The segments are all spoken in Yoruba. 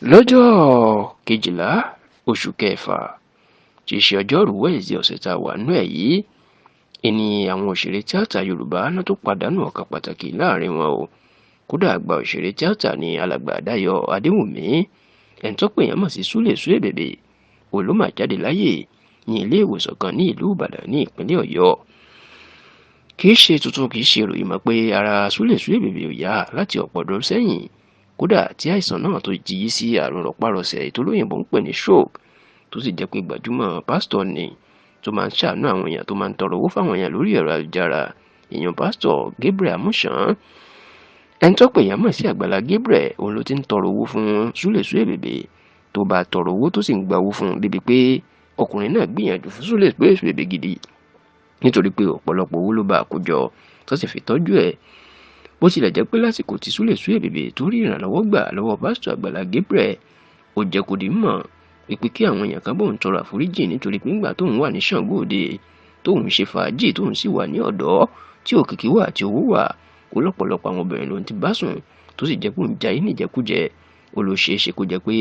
lọ́jọ́ 12 oṣù kẹfà tí í ṣe ọjọ́rú wẹ́ẹ̀sì ọ̀sẹ̀ tá a wà nínú ẹ̀ yìí ìní àwọn òṣèré tíátà yorùbá náà tó pàdánù ọ̀kan pàtàkì láàrin wọn o. Kódà àgbà òṣèré tíátà ní alàgbà Dayọ̀ Adéwùmí ẹni tó pè yàn mọ̀ sí Súlè Súebèbè òun ló máa jáde láyé ní ilé ìwòsàn kan ní ìlú Ìbàdàn ní ìpínlẹ̀ Ọ̀yọ́. Kìí ṣe tuntun kìí ṣe ìròyìn mọ́ pé ara Súlè Súebèbè ò yá láti ọ̀pọ̀ ọdún sẹ́yìn, kódà tí àìsàn náà tó jí sí àrùn rọpárọsẹ̀ ètò olóyìnbó ń pè ní stroke, tó sì jẹ́ pé gbajúmọ̀ pásítọ̀ ni tó máa ń ṣàánú àwọn èèyàn tó máa ń tọrọ owó fáwọn èèyàn lórí ẹ̀rọ ayélujára, èèyàn pásítọ̀ Gabriel Amusan. Ẹni tó pè yàn mọ̀ sí Àgbàlá Gabriel òun ló ti ń tọrọ owó fún Súlè Súebèbè, tó bá tọrọ owó tó sì ń gba owó fún un débi pé ọkùnrin náà gbìyànjú fún Súlè Súebèbè gidi nítorí pé ọ̀pọ̀lọpọ̀ owó ló bá àkójọ tó sì fi tọ́jú ẹ̀. Bó tilẹ̀ jẹ́ pé lásìkò tí Súlè Súebèbè tó rí ìrànlọ́wọ́ gbà lọ́wọ́ pásítọ̀ Àgbàlá Gabriel, ó jẹ́ kó di mọ̀ wípé kí àwọn èèyàn kan bóun tọrọ àforíjì nítorí pé ńgbà tóun wà ní Ṣàngó Òde, tóun ṣe fàájì, tóun sì wà ní ọ̀dọ́ tí òkìkí wà tí owó wà, ó lọ́pọ̀lọpọ̀ àwọn obìnrin ló ti bá sùn tó sì jẹ́ pé òun jayé níjẹkújẹ. Ó ló ṣeé ṣe kó jẹ́ pé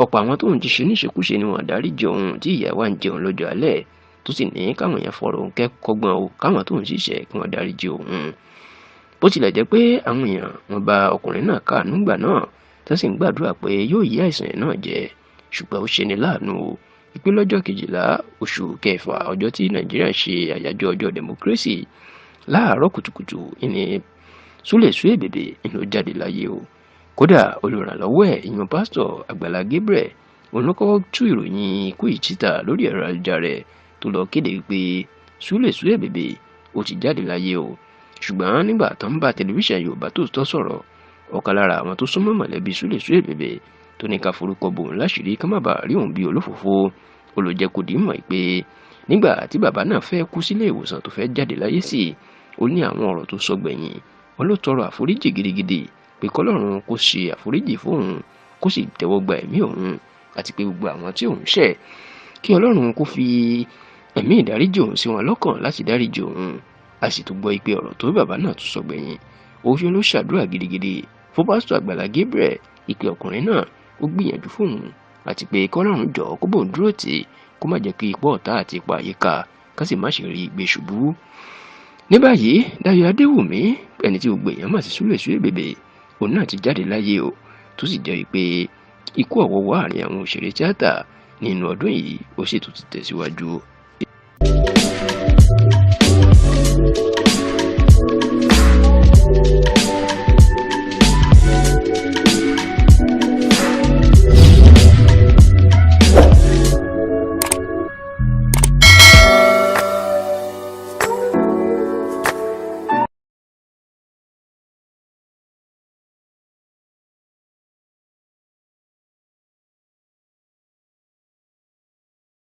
ọ̀pọ̀ àwọn tóun ti ṣe níṣekúṣe ni wọ́n dárí jẹ òun tí ìyà wá ń jẹun lọ́jọ́ alẹ́, tó sì ní káwọn èèyàn fọ̀rọ̀ òun kẹ́kọ̀ọ́gbọ́n o káwọn tóun ṣiṣẹ́ kí wọ́n dárí jẹ òun. Bó tilẹ̀ jẹ́ pé àwọn èèyàn wọn bá ọkùnrin náà káàánú gbà náà tó sì ń gbàdúrà pé yóò yí àìsàn náà jẹ, ṣùgbọ́n ó ṣe ní láàánú o wípé lọ́jọ́ 12 oṣù kẹfà, ọjọ́ tí Nàìjíríà ṣe àyájọ́ ọjọ́ democracy, láàárọ̀ kùtùkùtù ìní Súlè Súebèbè ló jáde láyé o. Kódà olùrànlọ́wọ́ ẹ̀ ìyẹn pásítọ̀ Àgbàlá Gabriel òun ló kọ́kọ́ tú ìròyìn ikú yìí síta lórí ẹ̀rọ ayélujára rẹ̀ tó lọ kéde wípé Súlè Súebèbè ó ti jáde láyé o. Ṣùgbọ́n nígbà tó ń bá tẹlifíṣàn Yorùbá Tòótọ́ sọ̀rọ̀, ọ̀kan lára àwọn tó súnmọ́ mọ̀lẹ́bí Súlè Súebèbè tó ní ká forúkọ bò ń láṣìírí ká má bàa rí òun bí olófòfó, ó ló jẹ́ kó di mọ̀ pé nígbà tí bàbá náà fẹ́ kú sílé ìwòsàn tó fẹ́ jáde láyé sí, ó ní àwọn ọ̀rọ̀ tó sọ gbẹ̀yìn. Wọ́n ló tọrọ àforíjì gidigidi pé kọ́lọ́run kó ṣe àforíjì fóun, kó sì tẹ́wọ́ gba ẹ̀mí òun, àti pé gbogbo àwọn tí òun ṣẹ̀ kí Ọlọ́run kó fi ẹ̀mí ìdáríjì òun sí wọn lọ́kàn láti dáríjì òun. A sì tún gbọ́ pé ọ̀rọ̀ tó bàbá náà tún sọ gbẹ̀yìn, òun ló ṣàdúrà gidigidi fún pásítọ̀ Àgbàlá Gabriel ìpè ọkùnrin náà ó gbìyànjú fóun, àti pé kọ́lọ́run jọ kó bóun dúró tì kó má jẹ́ kí ipò ọ̀tá àti ipò àyíká ká sì má ṣe rí ìgbé ṣubú. Ní báyìí Dayọ̀ Adéwùmí ẹni tí gbogbo èèyàn mọ̀ sí Súlè Súebèbè òun náà ti jáde láyé o, tó sì jẹ́ pé ikú ọ̀wọ́wọ́ àárín àwọn òṣèré tíátà nínú ọdún yìí ó sì tún ti tẹ̀síwájú.